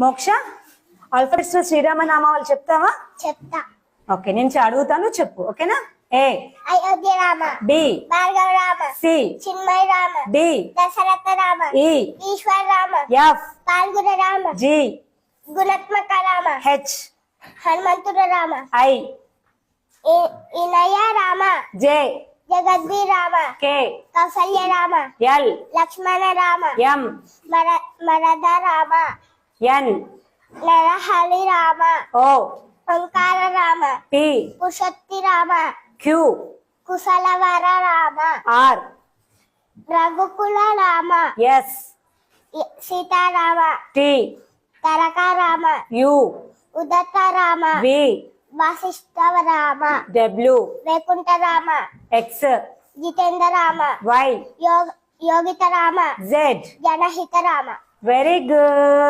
మోక్ష ఆల్ఫాబెట్స్ లో శ్రీరామ నామాలు చెప్తావా? చెప్తా. ఓకే, నేను అడుగుతాను, చెప్పు. ఓకేనా? A Ayodhya Rama, B Bhargava Rama, C Chinmaya Rama, D Dasharatha Rama, E Eshwara Rama, F Palguna Rama, G Gunatmaka Rama, H Hanumanthudu Rama, I Inaya Rama, J Jagadvi Rama, K Kausalya Rama, L Lakshmana Rama, M Marada Rama, N Narahari Rama, O Omkara Rama, P Purushotti Rama, Q Kushalavara Rama, R Raghukula Rama, S Sitarama, T Taraka Rama, U Udatta Rama, V Vashishta Rama, W Vaikuntha Rama, X Jitendra Rama, Y Yogitha Rama, Z. Janahita Rama. Very good.